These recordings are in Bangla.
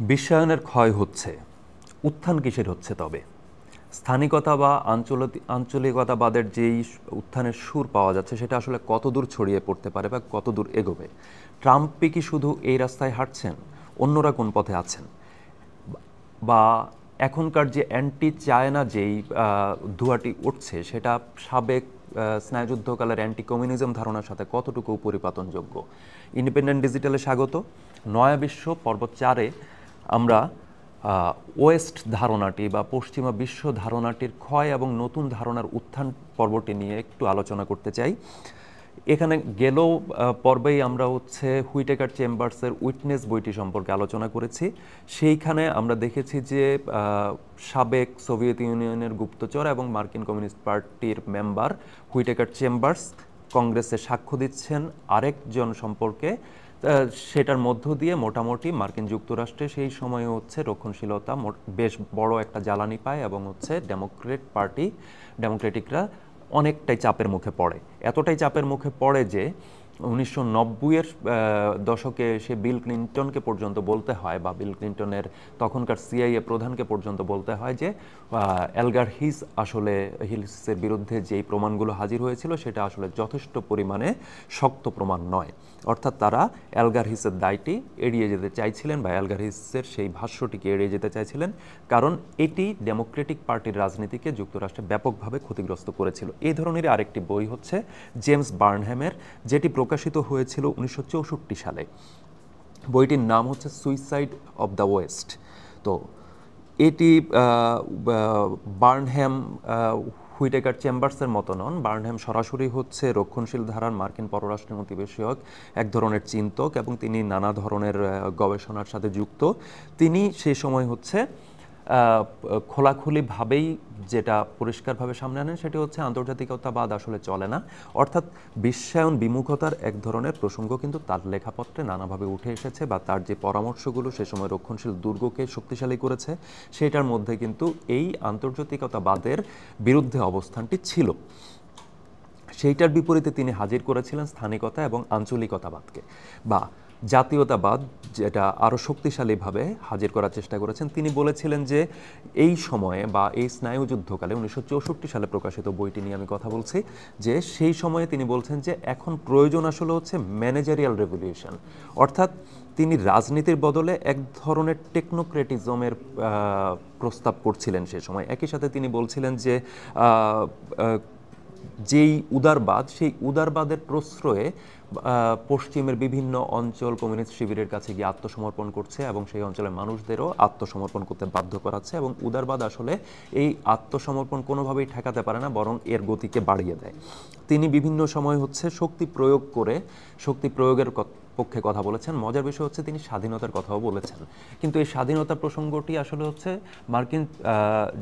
বিশ্বায়নের ক্ষয় হচ্ছে, উত্থান কিসের হচ্ছে তবে? স্থানিকতা বা আঞ্চলিকতাবাদের যেই উত্থানের সুর পাওয়া যাচ্ছে সেটা আসলে কতদূর ছড়িয়ে পড়তে পারে বা কতদূর এগোবে? ট্রাম্পই কি শুধু এই রাস্তায় হাঁটছেন? অন্যরা কোন পথে আছেন? বা এখনকার যে অ্যান্টি চায়না যেই ধোঁয়াটি উঠছে সেটা সাবেক স্নায়ুযুদ্ধকালের অ্যান্টি কমিউনিজম ধারণার সাথে কতটুকু পরিপাতনযোগ্য? ইন্ডিপেন্ডেন্ট ডিজিটালে স্বাগত। নয়া বিশ্ব পর্ব 4-এ আমরা ওয়েস্ট ধারণাটি বা পশ্চিমা বিশ্ব ধারণাটির ক্ষয় এবং নতুন ধারণার উত্থান পর্বটি নিয়ে একটু আলোচনা করতে চাই। এখানে গেলেও পর্বেই আমরা হুইটেকার চেম্বার্সের উইটনেস বইটি সম্পর্কে আলোচনা করেছি। সেইখানে আমরা দেখেছি যে সাবেক সোভিয়েত ইউনিয়নের গুপ্তচর এবং মার্কিন কমিউনিস্ট পার্টির মেম্বার হুইটেকার চেম্বার্স কংগ্রেসে সাক্ষ্য দিচ্ছেন আরেকজন সম্পর্কে। সেটার মধ্য দিয়ে মোটামুটি মার্কিন যুক্তরাষ্ট্রে সেই সময়ে রক্ষণশীলতা বেশ বড় একটা জ্বালানি পায় এবং ডেমোক্রেটিকরা অনেকটাই চাপের মুখে পড়ে। এতটাই চাপের মুখে পড়ে যে 1990-এর দশকে সে বিল ক্লিন্টনকে পর্যন্ত বলতে হয়, বা বিল ক্লিন্টনের তখনকার সিআইএ প্রধানকে পর্যন্ত বলতে হয় যে এলগার হিলসের বিরুদ্ধে যেই প্রমাণগুলো হাজির হয়েছিল সেটা আসলে যথেষ্ট পরিমাণে শক্ত প্রমাণ নয়। অর্থাৎ তারা এলগার হিসের দায়টি এড়িয়ে যেতে চাইছিলেন বা এলগার হিসের সেই ভাষ্যটিকে এড়িয়ে যেতে চাইছিলেন, কারণ এটি ডেমোক্রেটিক পার্টির রাজনীতিকে যুক্তরাষ্ট্রে ব্যাপকভাবে ক্ষতিগ্রস্ত করেছিল। এই ধরনের আরেকটি বই হচ্ছে জেমস বার্নহ্যামের, যেটি প্রকাশিত হয়েছিল 1964 সালে। বইটির নাম হচ্ছে সুইসাইড অব দ্য ওয়েস্ট। তো এটি বার্নহ্যাম হুইটেকার চেম্বার্সের মতো নন। বার্নহ্যাম সরাসরি রক্ষণশীল ধারার মার্কিন পররাষ্ট্রনীতি বিষয়ক এক ধরনের চিন্তক এবং তিনি নানা ধরনের গবেষণার সাথে যুক্ত। তিনি সেই সময় খোলাখুলিভাবেই যেটা পরিষ্কারভাবে সামনে আনেন সেটি আন্তর্জাতিকতাবাদ আসলে চলে না, অর্থাৎ বিশ্বায়ন বিমুখতার এক ধরনের প্রসঙ্গ কিন্তু তার লেখাপত্রে নানাভাবে উঠে এসেছে, বা তার যে পরামর্শগুলো সে সময় রক্ষণশীল দুর্গকে শক্তিশালী করেছে সেটার মধ্যে কিন্তু এই আন্তর্জাতিকতাবাদের বিরুদ্ধে অবস্থানটি ছিল। সেইটার বিপরীতে তিনি হাজির করেছিলেন স্থানিকতা এবং আঞ্চলিকতাবাদকে, বা জাতীয়তাবাদ, যেটা আরও শক্তিশালীভাবে হাজির করার চেষ্টা করেছেন। তিনি বলেছিলেন যে এই সময়ে বা এই স্নায়ুযুদ্ধকালে 1964 সালে প্রকাশিত বইটি নিয়ে আমি কথা বলছি, যে সেই সময়ে তিনি বলছেন যে এখন প্রয়োজন আসলে ম্যানেজারিয়াল রেভলিউশন, অর্থাৎ তিনি রাজনীতির বদলে এক ধরনের টেকনোক্রেটিজমের প্রস্তাব করছিলেন সে সময়। একই সাথে তিনি বলছিলেন যে যেই উদারবাদ, সেই উদারবাদের প্রশ্রয়ে পশ্চিমের বিভিন্ন অঞ্চল কমিউনিস্ট শিবিরের কাছে গিয়ে আত্মসমর্পণ করছে এবং সেই অঞ্চলের মানুষদেরও আত্মসমর্পণ করতে বাধ্য করাচ্ছে, এবং উদারবাদ আসলে এই আত্মসমর্পণ কোনোভাবেই ঠেকাতে পারে না, বরং এর গতিকে বাড়িয়ে দেয়। তিনি বিভিন্ন সময় শক্তি প্রয়োগের পক্ষে কথা বলেছেন। মজার বিষয় তিনি স্বাধীনতার কথাও বলেছেন, কিন্তু এই স্বাধীনতা প্রসঙ্গটি আসলে মার্কিন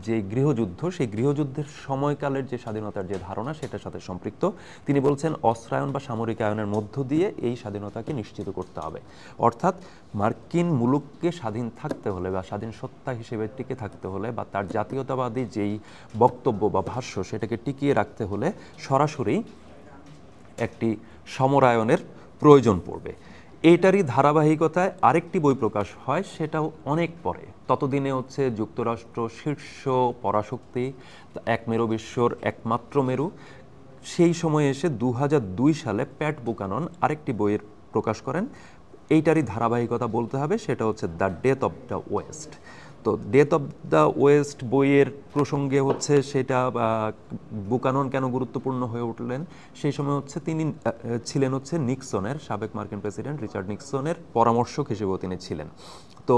যে গৃহযুদ্ধ, সেই গৃহযুদ্ধের সময়কালের যে স্বাধীনতার যে ধারণা সেটার সাথে সম্পৃক্ত। তিনি বলছেন অস্ত্রায়ন বা সামরিক আয়নের মধ্য দিয়ে এই স্বাধীনতাকে নিশ্চিত করতে হবে, অর্থাৎ মার্কিন মুলুককে স্বাধীন থাকতে হলে বা স্বাধীন সত্তা হিসেবে টিকে থাকতে হলে, বা তার জাতীয়তাবাদী যেই বক্তব্য বা ভাষ্য সেটাকে টিকিয়ে রাখতে হলে সরাসরি একটি সমরায়নের প্রয়োজন পড়বে। এইটারই ধারাবাহিকতায় আরেকটি বই প্রকাশ হয়, সেটাও অনেক পরে। ততদিনে যুক্তরাষ্ট্র শীর্ষ পরাশক্তি, এক মেরু বিশ্বর একমাত্র মেরু। সেই সময়ে এসে 2002 সালে প্যাট বুকানন আরেকটি বইয়ের প্রকাশ করেন। এইটারই ধারাবাহিকতা বলতে হবে, সেটা the death of the West. তো ডেথ অব দ্য ওয়েস্ট বইয়ের প্রসঙ্গে সেটা বুকানন কেন গুরুত্বপূর্ণ হয়ে উঠলেন, সেই সময় তিনি ছিলেন নিক্সনের, সাবেক মার্কিন প্রেসিডেন্ট রিচার্ড নিক্সনের পরামর্শক হিসেবেও তিনি ছিলেন। তো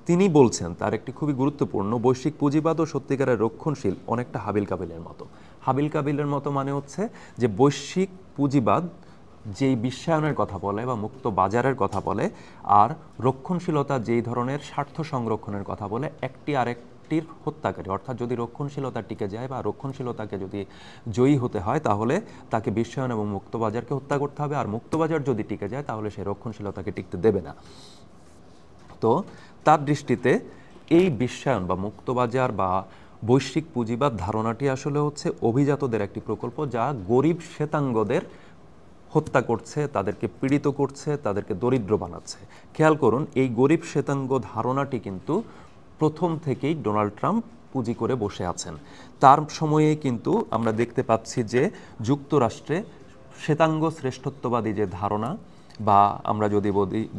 তিনি বলছেন তার একটি খুবই গুরুত্বপূর্ণ, বৈশ্বিক পুঁজিবাদ ও সত্যিকারের রক্ষণশীল অনেকটা হাবিল কাবিলের মতো। হাবিল কাবিলের মতো মানে যে বৈশ্বিক পুঁজিবাদ যেই বিশ্বায়নের কথা বলে বা মুক্ত বাজারের কথা বলে, আর রক্ষণশীলতা যেই ধরনের স্বার্থ সংরক্ষণের কথা বলে, একটি আরেকটির হত্যাকারী। অর্থাৎ যদি রক্ষণশীলতা টিকে যায় বা রক্ষণশীলতাকে যদি জয়ী হতে হয়, তাহলে তাকে বিশ্বায়ন এবং মুক্তবাজারকে হত্যা করতে হবে, আর মুক্তবাজার যদি টিকে যায় তাহলে সে রক্ষণশীলতাকে টিকতে দেবে না। তো তার দৃষ্টিতে এই বিশ্বায়ন বা মুক্তবাজার বা বৈশ্বিক পুঁজিবাদ ধারণাটি আসলে অভিজাতদের একটি প্রকল্প, যা গরিব শ্বেতাঙ্গদের হত্যা করছে, তাদেরকে পীড়িত করছে, তাদেরকে দরিদ্র বানাচ্ছে। খেয়াল করুন, এই গরিব শ্বেতাঙ্গ ধারণাটি কিন্তু প্রথম থেকেই ডোনাল্ড ট্রাম্প পুঁজি করে বসে আছেন। তার সময়ে কিন্তু আমরা দেখতে পাচ্ছি যে যুক্তরাষ্ট্রে শ্বেতাঙ্গ শ্রেষ্ঠত্ববাদী যে ধারণা, বা আমরা যদি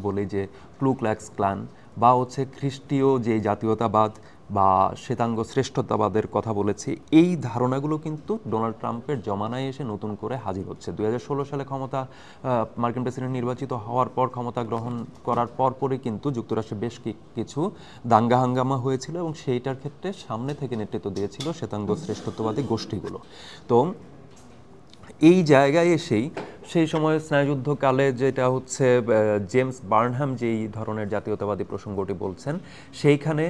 বলি যে ক্লু ক্ল্যাক্স ক্লান, বা হচ্ছে খ্রিস্টীয় যে জাতীয়তাবাদ বা শ্বেতাঙ্গ শ্রেষ্ঠতাবাদের কথা বলেছি, এই ধারণাগুলো কিন্তু ডোনাল্ড ট্রাম্পের জমানায় এসে নতুন করে হাজির হচ্ছে। 2016 সালে মার্কিন প্রেসিডেন্ট নির্বাচিত হওয়ার পর ক্ষমতা গ্রহণ করার পরপরই কিন্তু যুক্তরাষ্ট্রে বেশ কিছু দাঙ্গা হাঙ্গামা হয়েছিল, এবং সেইটার ক্ষেত্রে সামনে থেকে নেতৃত্ব দিয়েছিল শ্বেতাঙ্গ শ্রেষ্ঠত্ববাদী গোষ্ঠীগুলো। তো এই জায়গায় এসেই সেই সময় স্নায়ুযুদ্ধকালে যেটা হচ্ছে জেমস বার্নহাম যেই ধরনের জাতীয়তাবাদী প্রসঙ্গটি বলছেন, সেইখানে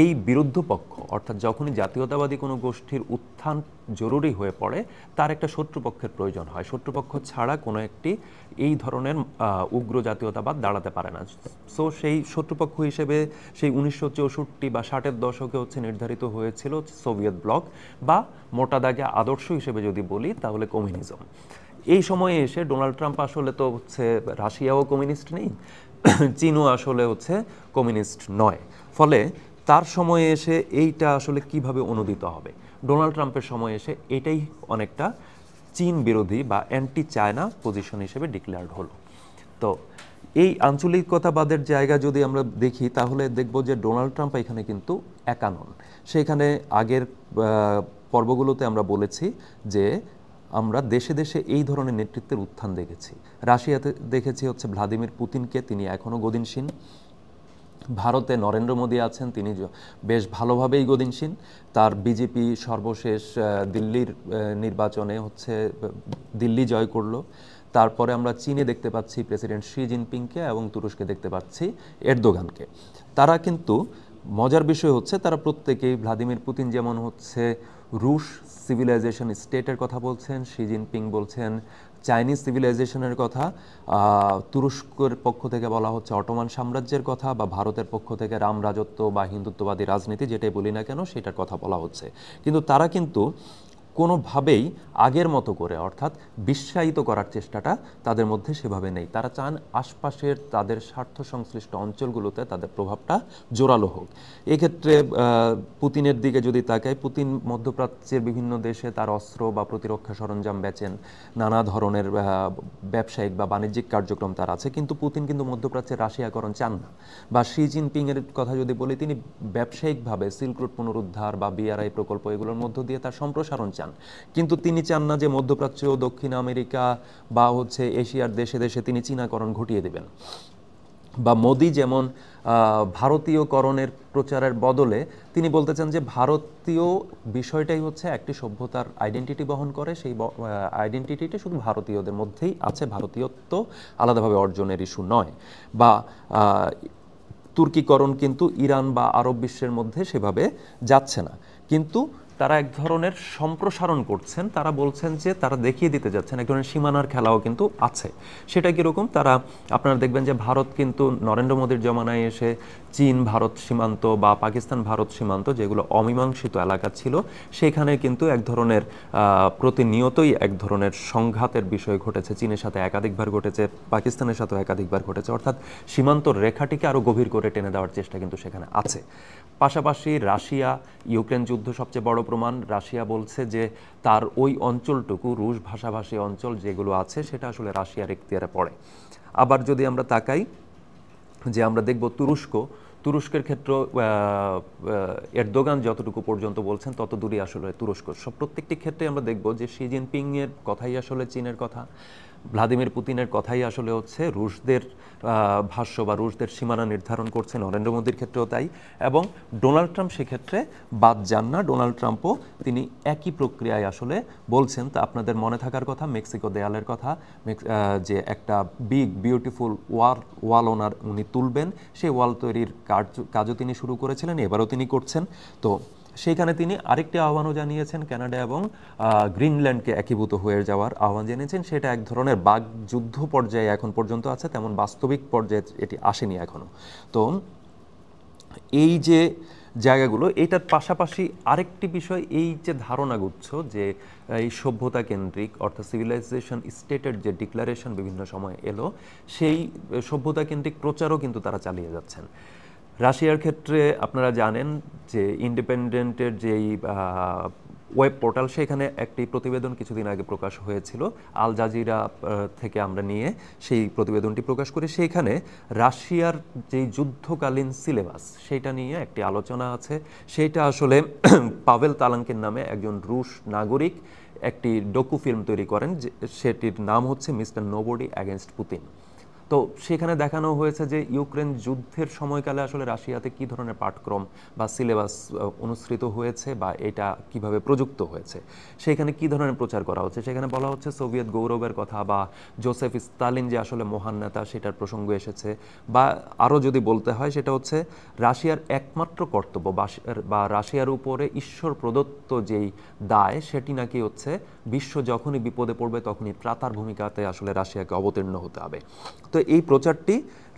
এই বিরুদ্ধ পক্ষ, অর্থাৎ যখনই জাতীয়তাবাদী কোনো গোষ্ঠীর উত্থান জরুরি হয়ে পড়ে, তার একটা শত্রুপক্ষের প্রয়োজন হয়। শত্রুপক্ষ ছাড়া কোনো একটি এই ধরনের উগ্র জাতীয়তাবাদ দাঁড়াতে পারে না। সো সেই শত্রুপক্ষ হিসেবে সেই 1964 বা 60-এর দশকে হচ্ছে নির্ধারিত হয়েছিল সোভিয়েত ব্লক, বা মোটা দাগে আদর্শ হিসেবে যদি বলি তাহলে কমিউনিজম। এই সময়ে এসে ডোনাল্ড ট্রাম্প আসলে তো হচ্ছে রাশিয়াও কমিউনিস্ট নেই, চীনও আসলে হচ্ছে কমিউনিস্ট নয়। ফলে তার সময়ে এসে এইটা আসলে কিভাবে অনুদিত হবে? ডোনাল্ড ট্রাম্পের সময় এসে এটাই অনেকটা চীন বিরোধী বা অ্যান্টি চায়না পজিশন হিসেবে ডিক্লেয়ার্ড হলো। তো এই আঞ্চলিকতাবাদের জায়গা যদি আমরা দেখি, তাহলে দেখব যে ডোনাল্ড ট্রাম্প এখানে কিন্তু একা নন। সেখানে আগের পর্বগুলোতে আমরা বলেছি যে আমরা দেশে দেশে এই ধরনের নেতৃত্বের উত্থান দেখেছি। রাশিয়াতে দেখেছি হচ্ছে ভ্লাদিমির পুতিনকে, তিনি এখনও গদিনশীল। ভারতে নরেন্দ্র মোদী আছেন, তিনি বেশ ভালোভাবেই গদিনশীল। তার বিজেপি সর্বশেষ দিল্লির নির্বাচনে হচ্ছে দিল্লি জয় করলো। তারপরে আমরা চীনে দেখতে পাচ্ছি প্রেসিডেন্ট শি জিনপিংকে, এবং তুরস্কে দেখতে পাচ্ছি এরদোগানকে। তারা কিন্তু, মজার বিষয় হচ্ছে, তারা প্রত্যেকেই, ভ্লাদিমির পুতিন যেমন হচ্ছে রুশ সিভিলাইজেশন স্টেটের কথা বলছেন, শি জিনপিং বলছেন চাইনিজ সিভিলাইজেশনের কথা, তুরস্কের পক্ষ থেকে বলা হচ্ছে অটোমান সাম্রাজ্যের কথা, বা ভারতের পক্ষ থেকে রাম রাজত্ব বা হিন্দুত্ববাদী রাজনীতি যেটাই বলি না কেন সেটার কথা বলা হচ্ছে। কিন্তু তারা কিন্তু কোনোভাবেই আগের মতো করে, অর্থাৎ বিশ্বায়িত করার চেষ্টাটা তাদের মধ্যে সেভাবে নেই। তারা চান আশপাশের তাদের স্বার্থ সংশ্লিষ্ট অঞ্চলগুলোতে তাদের প্রভাবটা জোরালো হোক। এক্ষেত্রে পুতিনের দিকে যদি তাকাই, পুতিন মধ্যপ্রাচ্যের বিভিন্ন দেশে তার অস্ত্র বা প্রতিরক্ষা সরঞ্জাম বেচেন, নানা ধরনের ব্যবসায়িক বা বাণিজ্যিক কার্যক্রম তার আছে, কিন্তু পুতিন কিন্তু মধ্যপ্রাচ্যের রাশিয়াকরণ চান না। বা শি জিনপিংয়ের কথা যদি বলি, তিনি ব্যবসায়িকভাবে সিল্ক রুট পুনরুদ্ধার বা বিআরআই প্রকল্প এগুলোর মধ্য দিয়ে তার সম্প্রসারণ চান, কিন্তু তিনি চান না যে মধ্যপ্রাচ্য, দক্ষিণ আমেরিকা বা হচ্ছে এশিয়ার দেশে দেশে তিনি চীনাকরণ ঘটিয়ে দেবেন। বা মোদি যেমন ভারতীয়করণের প্রচারের বদলে তিনি বলতে চান যে ভারতীয় বিষয়টাই হচ্ছে একটি সভ্যতার আইডেন্টিটি বহন করে, সেই আইডেন্টিটিটা শুধু ভারতীয়দের মধ্যেই আছে, ভারতীয়ত্ব আলাদাভাবে অর্জনের ইস্যু নয়। বা তুর্কিকরণ কিন্তু ইরান বা আরব বিশ্বের মধ্যে সেভাবে যাচ্ছে না, কিন্তু তারা এক ধরনের সম্প্রসারণ করছেন। তারা বলছেন যে তারা দেখিয়ে দিতে যাচ্ছেন এক ধরনের সীমানার খেলাও কিন্তু আছে। সেটা কীরকম? তারা, আপনারা দেখবেন যে ভারত কিন্তু নরেন্দ্র মোদীর জমানায় এসে চীন ভারত সীমান্ত বা পাকিস্তান ভারত সীমান্ত, যেগুলো অমীমাংসিত এলাকা ছিল, সেখানে কিন্তু এক ধরনের প্রতিনিয়তই এক ধরনের সংঘাতের বিষয় ঘটেছে। চীনের সাথে একাধিকবার ঘটেছে, পাকিস্তানের সাথেও একাধিকবার ঘটেছে, অর্থাৎ সীমান্ত রেখাটিকে আরও গভীর করে টেনে দেওয়ার চেষ্টা কিন্তু সেখানে আছে। পাশাপাশি রাশিয়া ইউক্রেন যুদ্ধ সবচেয়ে বড় প্রমাণ। রাশিয়া বলছে যে তার ওই অঞ্চলটুকু, রুশ ভাষাভাষী অঞ্চল যেগুলো আছে, সেটা আসলে রাশিয়ার এখতিয়ারে পড়ে। আবার যদি আমরা তাকাই, যে আমরা দেখব তুরস্কের ক্ষেত্রে এরদোগান যতটুকু পর্যন্ত বলছেন তত দূরই আসলে তুরস্ক। সব প্রত্যেকটি ক্ষেত্রে আমরা দেখব যে শি জিনপিংয়ের কথাই আসলে চীনের কথা, ভ্লাদিমির পুতিনের কথাই আসলে হচ্ছে রুশদের ভাষ্য বা রুশদের সীমানা নির্ধারণ করছে, নরেন্দ্র মোদীর ক্ষেত্রেও তাই। এবং ডোনাল্ড ট্রাম্প সেক্ষেত্রে বাদ যান না। ডোনাল্ড ট্রাম্পও তিনি একই প্রক্রিয়ায় আসলে বলছেন। তা আপনাদের মনে থাকার কথা মেক্সিকো দেয়ালের কথা, যে একটা বিগ বিউটিফুল ওয়াল উনি তুলবেন, সেই ওয়াল তৈরির কাজও তিনি শুরু করেছিলেন, এবারও তিনি করছেন। তো সেইখানে তিনি আরেকটি আহ্বানও জানিয়েছেন, কানাডা এবং গ্রিনল্যান্ডকে একীভূত হয়ে যাওয়ার আহ্বান জানিয়েছেন। সেটা এক ধরনের বাকযুদ্ধ পর্যায়ে এখন পর্যন্ত আছে, তেমন বাস্তবিক পর্যায়ে এটি আসেনি এখনো। তো এই যে জায়গাগুলো, এইটার পাশাপাশি আরেকটি বিষয়, এই যে ধারণাগুচ্ছ যে এই সভ্যতা কেন্দ্রিক অর্থাৎ সিভিলাইজেশন স্টেটের যে ডিক্লারেশন বিভিন্ন সময় এলো, সেই সভ্যতা কেন্দ্রিক প্রচারও কিন্তু তারা চালিয়ে যাচ্ছেন। রাশিয়ার ক্ষেত্রে আপনারা জানেন যে ইন্ডিপেন্ডেন্টের যেই ওয়েব পোর্টাল, সেখানে একটি প্রতিবেদন কিছুদিন আগে প্রকাশ হয়েছিল, আল জাজিরা থেকে আমরা নিয়ে সেই প্রতিবেদনটি প্রকাশ করি। সেইখানে রাশিয়ার যেই যুদ্ধকালীন সিলেবাস সেইটা নিয়ে একটি আলোচনা আছে। সেইটা আসলে পাভেল তালাঙ্কিন নামে একজন রুশ নাগরিক একটি ডকু ফিল্ম তৈরি করেন, সেটির নাম হচ্ছে মিস্টার নোবডি অ্যাগেনস্ট পুতিন। তো সেখানে দেখানো হয়েছে যে ইউক্রেন যুদ্ধের সময়কালে আসলে রাশিয়াতে কী ধরনের পাঠক্রম বা সিলেবাস অনুসৃত হয়েছে বা এটা কিভাবে প্রযুক্ত হয়েছে, সেখানে কী ধরনের প্রচার করা হচ্ছে। সেখানে বলা হচ্ছে সোভিয়েত গৌরবের কথা বা জোসেফ স্তালিন যে আসলে মহান নেতা সেটার প্রসঙ্গ এসেছে, বা আরও যদি বলতে হয় সেটা হচ্ছে রাশিয়ার একমাত্র কর্তব্য বা রাশিয়ার উপরে ঈশ্বর প্রদত্ত যেই দায়, সেটি নাকি হচ্ছে বিশ্ব যখনই বিপদে পড়বে তখনই ত্রাতার ভূমিকাতে আসলে রাশিয়াকে অবতীর্ণ হতে হবে। তো এই প্রচারটি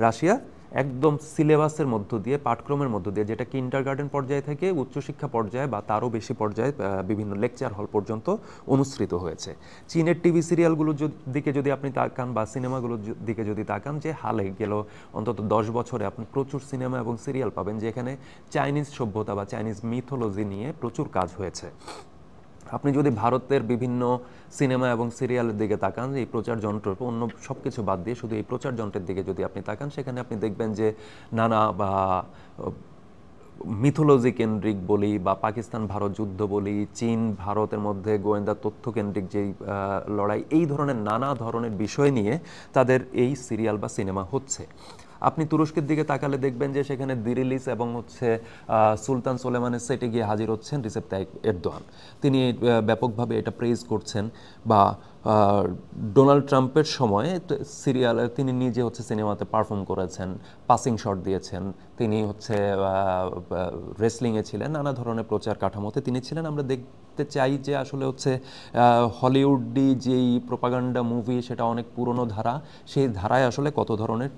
রাশিয়া একদম সিলেবাসের মধ্য দিয়ে, পাঠক্রমের মধ্য দিয়ে, যেটা কিন্ডারগার্টেন পর্যায়ে থেকে উচ্চশিক্ষা পর্যায়ে বা তারও বেশি পর্যায়ে বিভিন্ন লেকচার হল পর্যন্ত অনুসৃত হয়েছে। চীনের টিভি সিরিয়ালগুলোর দিকে যদি আপনি তাকান বা সিনেমাগুলোর দিকে যদি তাকান, যে হালে গেল অন্তত 10 বছরে আপনি প্রচুর সিনেমা এবং সিরিয়াল পাবেন যেখানে চাইনিজ সভ্যতা বা চাইনিজ মিথোলজি নিয়ে প্রচুর কাজ হয়েছে। আপনি যদি ভারতের বিভিন্ন সিনেমা এবং সিরিয়ালের দিকে তাকান, এই প্রচার যন্ত্র অন্য সব কিছু বাদ দিয়ে শুধু এই প্রচার যন্ত্রের দিকে যদি আপনি তাকান, সেখানে আপনি দেখবেন যে নানা বা মিথোলজি কেন্দ্রিক বলি বা পাকিস্তান ভারত যুদ্ধ বলি, চীন ভারতের মধ্যে গোয়েন্দা তথ্য কেন্দ্রিক যেই লড়াই, এই ধরনের নানা ধরনের বিষয় নিয়ে তাদের এই সিরিয়াল বা সিনেমা হচ্ছে। আপনি তুরস্কের দিকে তাকালে দেখবেন যে সেখানে দিরিলিস এবং হচ্ছে সুলতান সোলেমানের সেটে গিয়ে হাজির হচ্ছেন রিসেপ তাইপ এরদোয়ান। তিনি ব্যাপকভাবে এটা প্রেজ করছেন। বা ডোনাল্ড ট্রাম্পের সময় সিরিয়ালে তিনি নিজে হচ্ছে সিনেমাতে পারফর্ম করেছেন, পাসিং শট দিয়েছেন, তিনি হচ্ছে রেসলিংয়ে ছিলেন, নানা ধরনের প্রচার কাঠামোতে তিনি ছিলেন। আমরা দেখতে চাই যে আসলে হচ্ছে হলিউডি যেই প্রোপাগান্ডা মুভি, সেটা অনেক পুরনো ধারা, সেই ধারায় আসলে কত ধরনের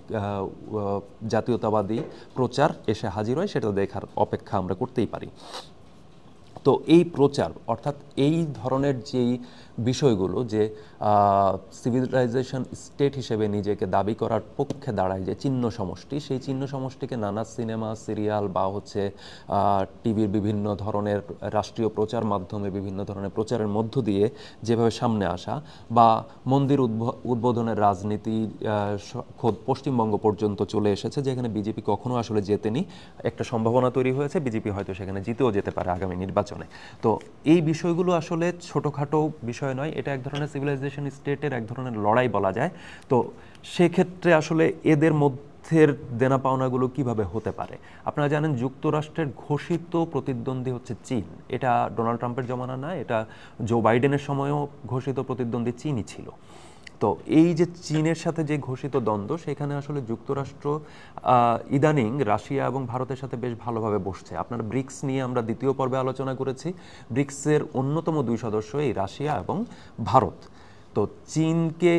জাতীয়তাবাদী প্রচার এসে হাজির হয়, সেটা দেখার অপেক্ষা আমরা করতেই পারি। তো এই প্রচার অর্থাৎ এই ধরনের যেই বিষয়গুলো, যে সিভিলাইজেশন স্টেট হিসেবে নিজেকে দাবি করার পক্ষে দাঁড়ায় যে চিহ্ন সমষ্টি, সেই চিহ্ন সমষ্টিকে নানা সিনেমা সিরিয়াল বা হচ্ছে টিভির বিভিন্ন ধরনের রাষ্ট্রীয় প্রচার মাধ্যমে বিভিন্ন ধরনের প্রচারের মধ্য দিয়ে যেভাবে সামনে আসা, বা মন্দির উদ্বোধনের রাজনীতি খোদ পশ্চিমবঙ্গ পর্যন্ত চলে এসেছে, যেখানে বিজেপি কখনো আসলে জেতেনি। একটা সম্ভাবনা তৈরি হয়েছে বিজেপি হয়তো সেখানে জিতেও যেতে পারে আগামী নির্বাচনে। তো এই বিষয়গুলো আসলে ছোটোখাটো বিষয় নয়, এটা এক ধরনের সিভিলাইজেশন স্টেটের এক ধরনের লড়াই বলা যায়। তো সেক্ষেত্রে আসলে এদের মধ্যের দেনা পাওনাগুলো কিভাবে হতে পারে। আপনারা জানেন যুক্তরাষ্ট্রের ঘোষিত প্রতিদ্বন্দ্বী হচ্ছে চীন। এটা ডোনাল্ড ট্রাম্পের জমানা না, এটা জো বাইডেনের সময়ও ঘোষিত প্রতিদ্বন্দ্বী চীনই ছিল। তো এই যে চীনের সাথে যে ঘোষিত দ্বন্দ্ব, সেখানে আসলে যুক্তরাষ্ট্র ইদানিং রাশিয়া এবং ভারতের সাথে বেশ ভালোভাবে বসছে। আপনার ব্রিক্স নিয়ে আমরা দ্বিতীয় পর্বে আলোচনা করেছি। ব্রিক্সের অন্যতম 2 সদস্য এই রাশিয়া এবং ভারত। তো চীনকে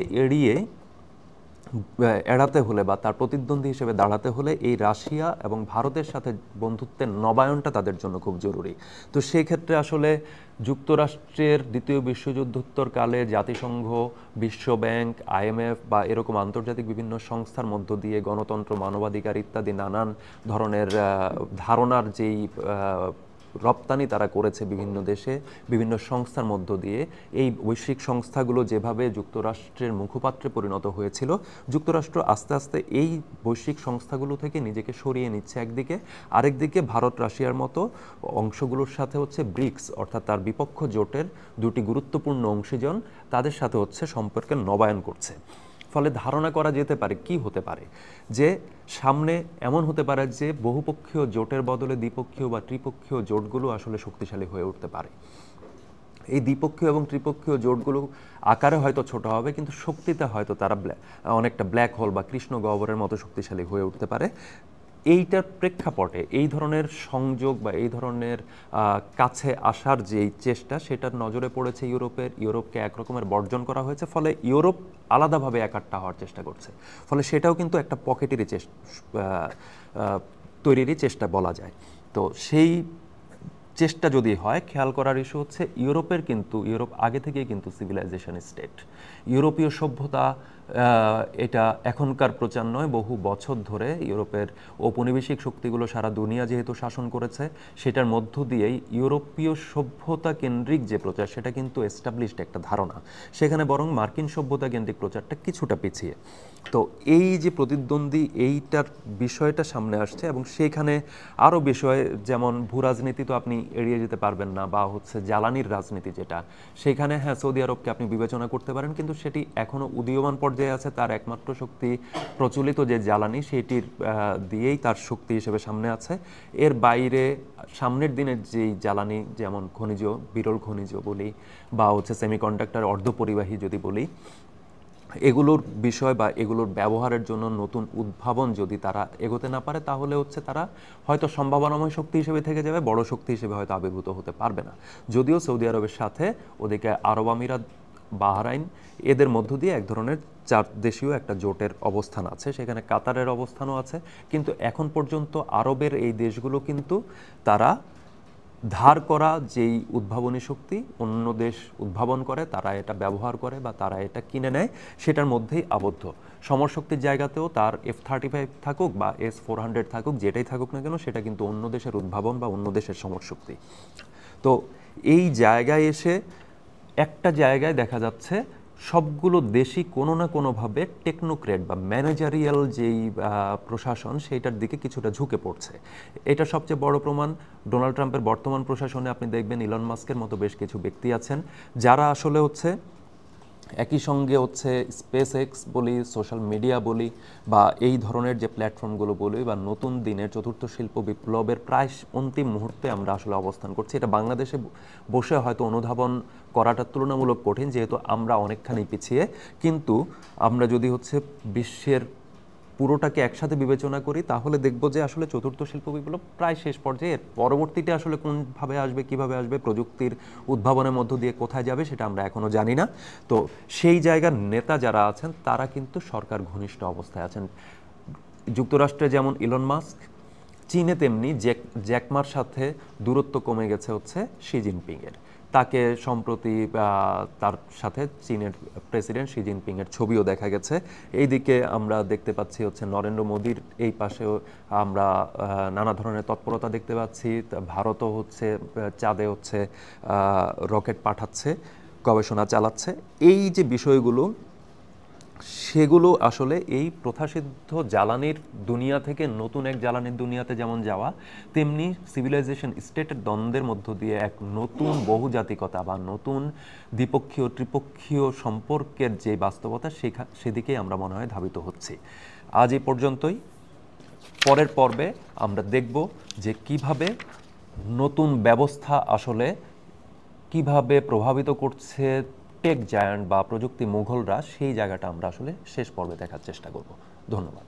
এড়াতে হলে বা তার প্রতিদ্বন্দ্বী হিসেবে দাঁড়াতে হলে এই রাশিয়া এবং ভারতের সাথে বন্ধুত্বের নবায়নটা তাদের জন্য খুব জরুরি। তো সেই ক্ষেত্রে আসলে যুক্তরাষ্ট্রের দ্বিতীয় বিশ্বযুদ্ধোত্তরকালে জাতিসংঘ, বিশ্ব ব্যাংক, IMF বা এরকম আন্তর্জাতিক বিভিন্ন সংস্থার মধ্য দিয়ে গণতন্ত্র, মানবাধিকার ইত্যাদি নানান ধরনের ধারণার যেই রপ্তানি তারা করেছে বিভিন্ন দেশে বিভিন্ন সংস্থার মধ্য দিয়ে, এই বৈশ্বিক সংস্থাগুলো যেভাবে যুক্তরাষ্ট্রের মুখপাত্রে পরিণত হয়েছিল, যুক্তরাষ্ট্র আস্তে আস্তে এই বৈশ্বিক সংস্থাগুলো থেকে নিজেকে সরিয়ে নিচ্ছে একদিকে, আরেকদিকে ভারত রাশিয়ার মতো অংশগুলোর সাথে হচ্ছে ব্রিক্স অর্থাৎ তার বিপক্ষ জোটের 2টি গুরুত্বপূর্ণ অংশীজন, তাদের সাথে হচ্ছে সম্পর্কের নবায়ন করছে। ফলে ধারণা করা যেতে পারে কি হতে পারে, যে সামনে এমন হতে পারে যে বহুপক্ষীয় জোটের বদলে দ্বিপক্ষীয় বা ত্রিপক্ষীয় জোটগুলো আসলে শক্তিশালী হয়ে উঠতে পারে। এই দ্বিপক্ষীয় এবং ত্রিপক্ষীয় জোটগুলো আকারে হয়তো ছোট হবে, কিন্তু শক্তিতে হয়তো তারা অনেকটা ব্ল্যাক হোল বা কৃষ্ণ গহ্বরের মতো শক্তিশালী হয়ে উঠতে পারে। এইটার প্রেক্ষাপটে এই ধরনের সংযোগ বা এই ধরনের কাছে আসার যেই চেষ্টা, সেটার নজরে পড়েছে ইউরোপকে একরকমের বর্জন করা হয়েছে। ফলে ইউরোপ আলাদাভাবে একাট্টা হওয়ার চেষ্টা করছে। ফলে সেটাও কিন্তু একটা পকেটেরই তৈরিরই চেষ্টা বলা যায়। তো সেই চেষ্টা যদি হয়, খেয়াল করার ইস্যু হচ্ছে ইউরোপ আগে থেকেই কিন্তু সিভিলাইজেশন স্টেট। ইউরোপীয় সভ্যতা এটা এখনকার প্রচার নয়, বহু বছর ধরে ইউরোপের ঔপনিবেশিক শক্তিগুলো সারা দুনিয়া যেহেতু শাসন করেছে, সেটার মধ্য দিয়েই ইউরোপীয় সভ্যতা কেন্দ্রিক যে প্রচার সেটা কিন্তু এস্টাবলিশড একটা ধারণা। সেখানে বরং মার্কিন সভ্যতা কেন্দ্রিক প্রচারটা কিছুটা পিছিয়ে। তো এই যে প্রতিদ্বন্দ্বী, এইটার বিষয়টা সামনে আসছে এবং সেখানে আরও বিষয়, যেমন ভূ রাজনীতি তো আপনি এড়িয়ে যেতে পারবেন না, বা হচ্ছে জ্বালানির রাজনীতি যেটা, সেখানে হ্যাঁ সৌদি আরবকে আপনি বিবেচনা করতে পারেন, কিন্তু সেটি এখনও উদীয়মান পর্যায়ে আছে। তার একমাত্র শক্তি প্রচলিত যে জ্বালানি, সেটির দিয়েই তার শক্তি হিসেবে সামনে আছে। এর বাইরে সামনের দিনের যেই জ্বালানি, যেমন খনিজ, বিরল খনিজ বলি, বা হচ্ছে সেমিকন্ডাক্টর, অর্ধপরিবাহী যদি বলি, এগুলোর বিষয় বা এগুলোর ব্যবহারের জন্য নতুন উদ্ভাবন যদি তারা এগোতে না পারে, তাহলে হচ্ছে তারা হয়তো সম্ভাবনাময় শক্তি হিসেবে থেকে যাবে, বড় শক্তি হিসেবে হয়তো আবির্ভূত হতে পারবে না। যদিও সৌদি আরবের সাথে ওদিকে আরব আমিরাত, বাহরাইন, এদের মধ্য দিয়ে এক ধরনের চার দেশীয় একটা জোটের অবস্থান আছে, সেখানে কাতারের অবস্থানও আছে। কিন্তু এখন পর্যন্ত আরবের এই দেশগুলো কিন্তু তারা ধার করা যেই উদ্ভাবনী শক্তি অন্য দেশ উদ্ভাবন করে, তারা এটা ব্যবহার করে বা তারা এটা কিনে নেয়, সেটার মধ্যেই আবদ্ধ। সমরশক্তির জায়গাতেও তার F-35 থাকুক বা S-400 থাকুক, যেটাই থাকুক না কেন, সেটা কিন্তু অন্য দেশের উদ্ভাবন বা অন্য দেশের সমরশক্তি। তো এই জায়গায় এসে একটা জায়গায় দেখা যাচ্ছে সবগুলো দেশই কোনো না কোনোভাবে টেকনোক্রেট বা ম্যানেজারিয়াল যেই প্রশাসন, সেইটার দিকে কিছুটা ঝুঁকে পড়ছে। এটা সবচেয়ে বড় প্রমাণ। ডোনাল্ড ট্রাম্পের বর্তমান প্রশাসনে আপনি দেখবেন ইলন মাস্কের মতো বেশ কিছু ব্যক্তি আছেন, যারা আসলে হচ্ছে একই সঙ্গে হচ্ছে স্পেস এক্স বলি, সোশ্যাল মিডিয়া বলি, বা এই ধরনের যে প্ল্যাটফর্মগুলো বলি, বা নতুন দিনের চতুর্থ শিল্প বিপ্লবের প্রায় অন্তিম মুহূর্তে আমরা আসলে অবস্থান করছি। এটা বাংলাদেশে বসে হয়তো অনুধাবন করাটা তুলনামূলক কঠিন, যেহেতু আমরা অনেকখানি পিছিয়ে। কিন্তু আমরা যদি হচ্ছে বিশ্বের পুরোটাকে একসাথে বিবেচনা করি, তাহলে দেখব যে আসলে চতুর্থ শিল্প বিপ্লব প্রায় শেষ পর্যায়ে। পরবর্তীতে আসলে কোনভাবে আসবে, কিভাবে আসবে, প্রযুক্তির উদ্ভাবনের মধ্য দিয়ে কোথায় যাবে, সেটা আমরা এখনও জানি না। তো সেই জায়গার নেতা যারা আছেন, তারা কিন্তু সরকার ঘনিষ্ঠ অবস্থায় আছেন। যুক্তরাষ্ট্রে যেমন ইলন মাস্ক, চীনে তেমনি জ্যাকমার সাথে দূরত্ব কমে গেছে হচ্ছে শি জিনপিংয়ের। তাকে সম্প্রতি তার সাথে চীনের প্রেসিডেন্ট শি জিনপিংয়ের ছবিও দেখা গেছে। এইদিকে আমরা দেখতে পাচ্ছি হচ্ছে নরেন্দ্র মোদীর এই পাশেও আমরা নানা ধরনের তৎপরতা দেখতে পাচ্ছি। ভারতও হচ্ছে চাঁদে হচ্ছে রকেট পাঠাচ্ছে, গবেষণা চালাচ্ছে। এই যে বিষয়গুলো, সেগুলো আসলে এই প্রথাসিদ্ধ জ্বালানির দুনিয়া থেকে নতুন এক জ্বালানির দুনিয়াতে যেমন যাওয়া, তেমনি সিভিলাইজেশন স্টেটের দ্বন্দ্বের মধ্য দিয়ে এক নতুন বহুজাতিকতা বা নতুন দ্বিপক্ষীয় ত্রিপক্ষীয় সম্পর্কের যে বাস্তবতা, সেদিকেই আমরা মনে হয় ধাবিত হচ্ছি। আজ এই পর্যন্তই। পরের পর্বে আমরা দেখব যে কিভাবে নতুন ব্যবস্থা আসলে কিভাবে প্রভাবিত করছে টেক জায়ান্ট বা প্রযুক্তি মুঘলরা, সেই জায়গাটা আমরা আসলে শেষ পর্বে দেখার চেষ্টা করব। ধন্যবাদ।